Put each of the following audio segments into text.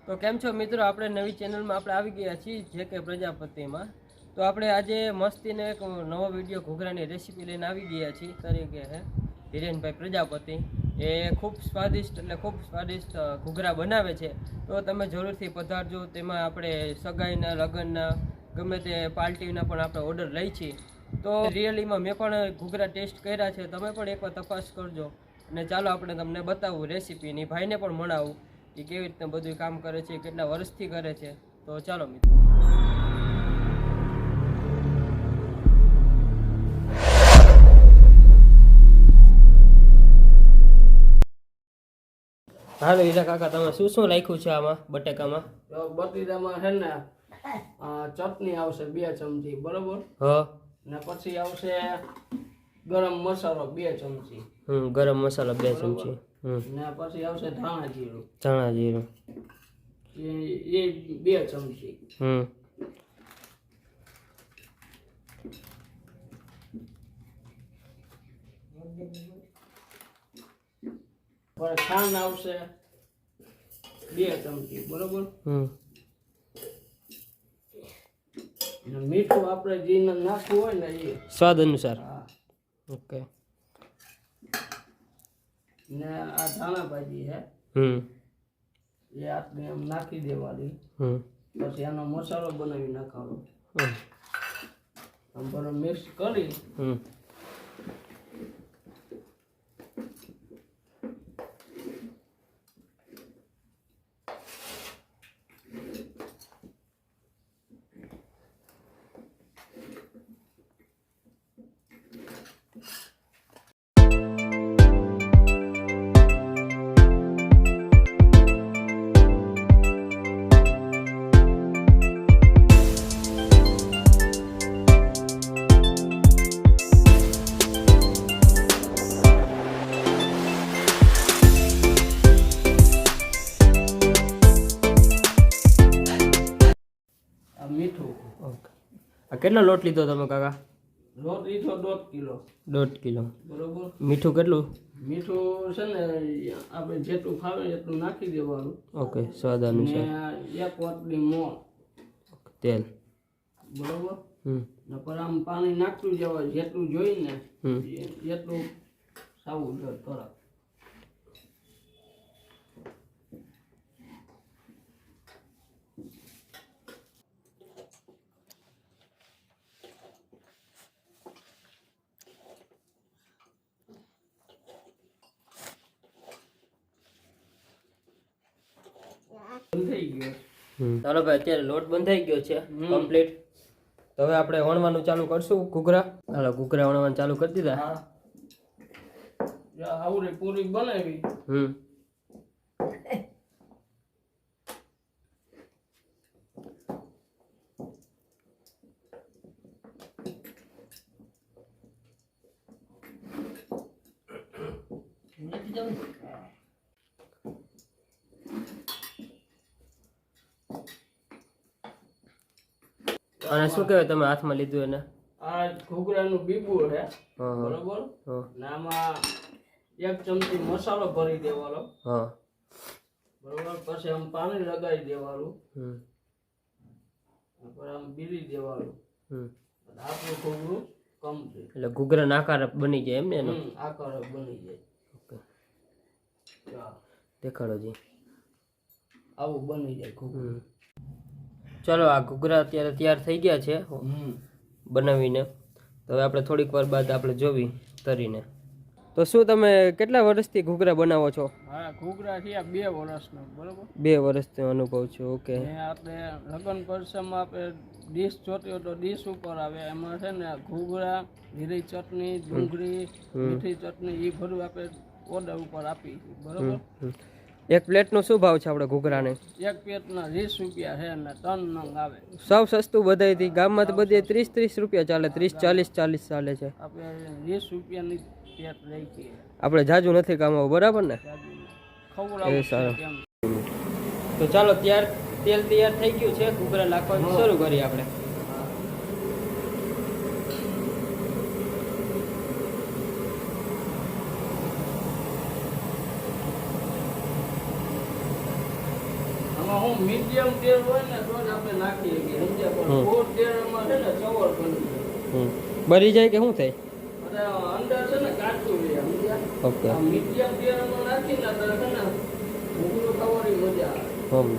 તો કેમ છો મિત્રો, આપણે નવી ચેનલમાં આપણે આવી ગયા છીએ જે કે પ્રજાપતિમાં. તો આપણે આજે મસ્તીને એક નવો વિડીયો ઘૂઘરાની રેસીપી લઈને આવી ગયા છીએ. તરીકે છે ધીરેનભાઈ પ્રજાપતિ, એ ખૂબ સ્વાદિષ્ટ ઘૂઘરા બનાવે છે. તો તમે જરૂરથી પધારજો. તેમાં આપણે સગાઈના, લગ્નના, ગમે તે પાર્ટીના પણ આપણે ઓર્ડર લઈ છીએ. તો રિયલીમાં મેં પણ ઘૂઘરા ટેસ્ટ કર્યા છે, તમે પણ એકવાર તપાસ કરજો. અને ચાલો આપણે તમને બતાવું રેસીપીની, ભાઈને પણ મળાવું કે કેવી રીતના બધું કામ કરે છે, કેટલા વર્ષથી કરે છે. તો ચાલો મિત્રો, હાલો હીરા કાકા, તમે શું શું રાખ્યું છે આમાં બટેકામાં? બટેટામાં છે ને ચટણી આવશે 2 ચમચી, બરોબર. હા. ને પછી આવશે ગરમ મસાલો 2 ચમચી. ગરમ મસાલો 2 ચમચી. ને પછી આવશે ધાણા જીરું એ 2 ચમચી. ખાંડ આવશે 2 ચમચી, બરોબર. મીઠું આપણે જે નાખવું હોય ને એ સ્વાદ અનુસાર. ઓકે. ને આ ધાણા ભાજી છે એ આપણે એમ નાખી દેવાની. પછી આનો મસાલો બનાવી નાખવાનો. આમ બરો મિક્સ કરી મીઠું. ઓકે. આ કેટલો લોટ લીધો તમે કાકા? લોટ લીધો 1.5 કિલો. 1.5 કિલો, બરોબર. મીઠું કેટલું? મીઠું છે ને આપણે જેટલું ફાવે એટલું નાખી દેવાનું. ઓકે, સ્વાદ અનુસાર. ને 1 વાટલી મોણ તેલ, બરોબર. ને પર આમ પાણી નાખતું જવાય જેટલું જોઈને એટલું સાવું જોઈએ કરા. ચાલો ભાઈ, અત્યારે લોટ બંધાઈ ગયો છે કમ્પ્લીટ. તો હવે આપણે વણવાનું ચાલુ કરશું ઘૂઘરા. હાલો, ઘૂઘરા વણવાનું ચાલુ કરી દીધા. આવડે પૂરી બનાવી. અને શું કહેવાય તમે હાથમાં લીધું એને? આ ઘૂઘરાનું બીબુ છે, બરોબર. ને આમાં 1 ચમચી મસાલો ભરી દેવાનો. બરોબર. પછી આમ પાણી લગાવી દેવાનું. આમ બીલી દેવાનું. આપણું ઘૂઘરું કમ્પ્લીટ. એટલે ઘૂઘરાનો આકાર બની જાય એમ ને એનો? આકાર બની જાય. ઓકે, દેખાડો જી. આવું બની જાય ઘૂઘરું. ચાલો, આ ઘૂઘરા અત્યારે તૈયાર થઈ ગયા છે બનાવીને. તો હવે આપણે થોડીક વાર બાદ આપણે જોવી તરીને. તો શું તમે કેટલા વર્ષથી ઘૂઘરા બનાવો છો? હા, ઘૂઘરા થયા 2 વર્ષનો, બરોબર. 2 વર્ષનો અનુભવ છે. ઓકે. આપણે લગ્ન પ્રસંગમાં આપણે ડીશ જોતી તો ડીશ ઉપર આવે, એમાં છે ને ઘૂઘરા, લીલી ચટણી, ડુંગળી, મીઠી ચટણી એ બધું આપણે ઓર્ડર ઉપર આપી, બરોબર. એક પ્લેટનો શું ભાવ છે આપણે ઘૂઘરાને? એક પ્લેટના 20 રૂપિયા છે ને 3 નંગ આવે. સૌ સસ્તું બધાયથી. ગામમાં તો બધે 30 રૂપિયા ચાલે, 30, 40 ચાલે છે. આપણે 20 રૂપિયાની પ્લેટ લઈ છીએ. આપણે જાજુ નથી કામવું, બરાબર ને? એ સારું. તો ચાલો, તેલ તૈયાર થઈ ગયું છે. ઘૂઘરા નાખવાનું શરૂ કરીએ આપણે. આમાં હું મીડિયમ તેલ હોય ને તો જ આપણે નાખીએ કે સમજ્યા, પણ બહુ તેલમાં છે ને ચવળ બની જાય. બરી જાય કે શું થાય? અને અંદર છે ને કાચું રહે સમજ્યા. ઓકે. મીડિયમ તેલમાં નાખીને તો છે ને ઘૂઘરું ખાવાની મજા આવે.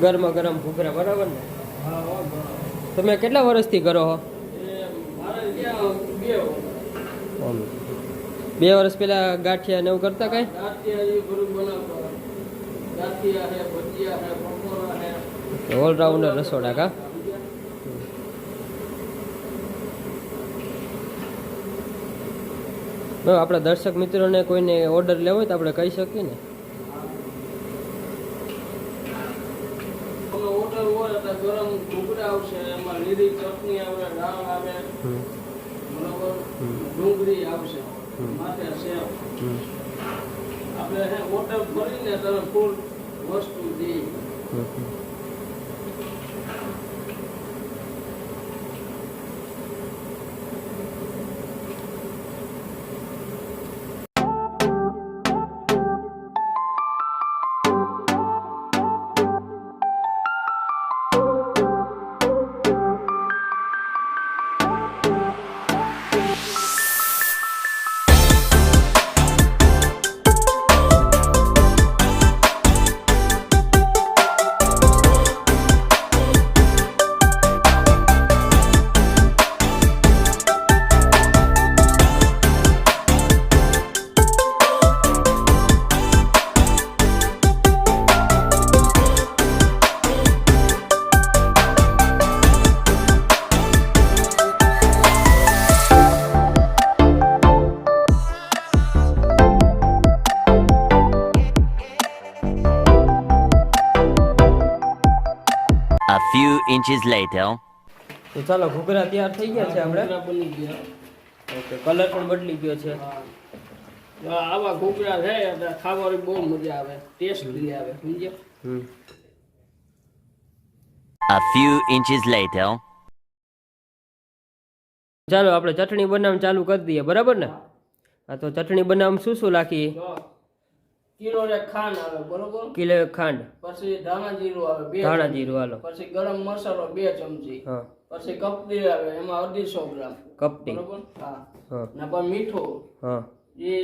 ગરમા ગરમ ઘૂઘરા બરાબર ને? હા બરાબર. તમે કેટલા વર્ષથી કરો છો? મારે ત્યાં 2 2 વર્ષ પહેલા ગાંઠિયા ને એવું કરતા કઈ? ગાંઠિયા એ બધું બનાવતા. ગાંઠિયા છે, ભજીયા છે, પકોડા છે. ઓલરાઉન્ડર રસોડા કા? આપણા દર્શક મિત્રોને કોઈને ઓર્ડર લેવો હોય તો આપણે કહી શકીએ ને? ઓર્ડર હોય એટલે ગરમ ઘૂઘરા આવશે, એમાં લીલી ચટણી આવે, દાળ આવે, બરોબર, ડુંગળી આવશે, માથે સેવ. આપણે ઓર્ડર કરીને તમે ફૂલ વસ્તુ દઈએ. A few inches later. તો ચાલો ઘૂઘરા તૈયાર થઈ ગયા છે આપણે. ઘૂઘરા બની ગયા. ઓકે, કલર પણ બદલી ગયો છે. આવા ઘૂઘરા છે એટલે ખાવાની બહુ મજા આવે, ટેસ્ટી આવે સમજ્યા. A few inches later. ચાલો આપણે ચટણી બનાવવાનું ચાલુ કરી દઈએ, બરાબર ને? હા, તો ચટણી બનાવવામાં શું શું નાખીએ? કિલો ખાંડ આવે, બરોબર, કિલો ખાંડ, પછી ધાણા જીરું આવે 2 ધાણા જીરું હાલો, પછી ગરમ મસાલો 2 ચમચી, હા, પછી કપડી આવે એમાં 150 ગ્રામ, કપટી, બરોબર, હા, હા, ને પણ મીઠું હા, એ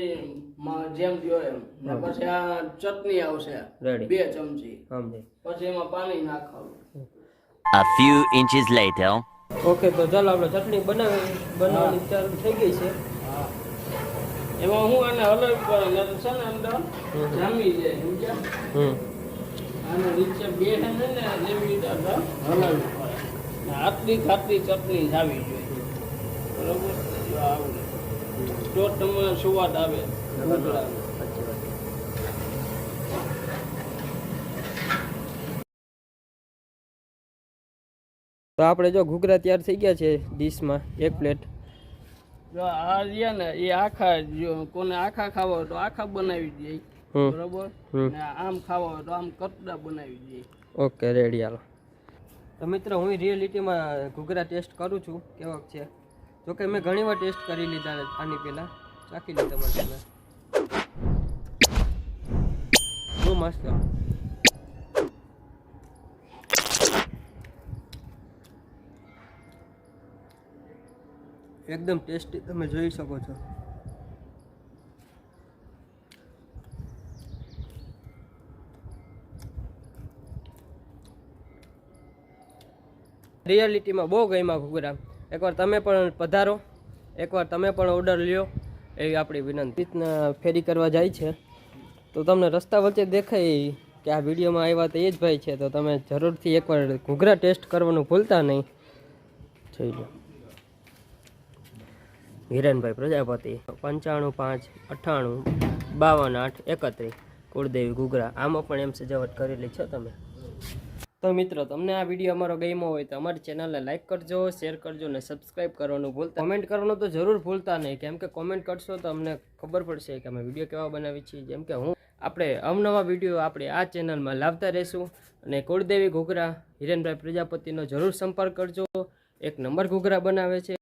જેમ જોયો એમ, ને પછી આ ચટણી આવશે રેડી, 2 ચમચી, સમજે. પછી એમાં પાણી નાખવાનું. A few inches later. Okay, તો ચાલો આપણે ચટણી બનાવવાની ચાલુ થઈ ગઈ છે. હા, એમાં હું આને હલાવી પડે ને છે ને અંદર જામી જાય સમજ્યા. આને નીચે બેસે ને જેવી રીતે હલાવી પડે, આટલી ખાટલી ચટણી જાવી જોઈએ, બરોબર. જો આવું તો તમારે સ્વાદ આવે. તો આપણે જો ઘૂઘરા તૈયાર થઈ ગયા છે ડીશમાં, 1 પ્લેટ. જો આ રહ્યા ને એ આખા, જો કોને આખા ખાવા હોય તો આખા બનાવી દઈએ, બરોબર, ને આમ ખાવા હોય તો આમ કટડા બનાવી દઈએ. ઓકે, રેડી, હાલો. તો મિત્રો, હું રિયાલિટીમાં ઘૂઘરા ટેસ્ટ કરું છું કેવાક છે. જોકે મેં ઘણી વાર ટેસ્ટ કરી લીધા આની પહેલાં, ચાખી લીધા મને તમે. બહુ મસ્ત, એકદમ ટેસ્ટી, તમે જોઈ શકો છો. રિયાલિટીમાં બહુ ગમ્યા ઘૂઘરા. એકવાર તમે પણ પધારો, એકવાર તમે પણ ઓર્ડર લ્યો, એવી આપણી વિનંતી. રીતના ફેરી કરવા જાય છે તો તમને રસ્તા વચ્ચે દેખાય કે આ વિડીયોમાં આવ્યા તો એ જ ભાઈ છે, તો તમે જરૂરથી એકવાર ઘૂઘરા ટેસ્ટ કરવાનું ભૂલતા નહીં. જોઈ લો. હિરેનભાઈ પ્રજાપતિ 95 5 98 52 8 31 કુળદેવી ઘૂઘરા. આમાં પણ એમ સજાવટ કરેલી છે તમે. તો મિત્રો તમને આ વિડીયો અમારો ગમ્યો હોય તો અમારી ચેનલને લાઇક કરજો, શેર કરજો અને સબસ્ક્રાઈબ કરવાનું ભૂલતા. કોમેન્ટ કરવાનું તો જરૂર ભૂલતા નહીં, કેમ કે કોમેન્ટ કરશો તો અમને ખબર પડશે કે અમે વિડીયો કેવા બનાવી છીએ. જેમ કે આપણે અવનવા વિડીયો આપણે આ ચેનલમાં લાવતા રહીશું. અને કુળદેવી ઘૂઘરા હિરેનભાઈ પ્રજાપતિનો જરૂર સંપર્ક કરજો. 1 નંબર ઘૂઘરા બનાવે છે.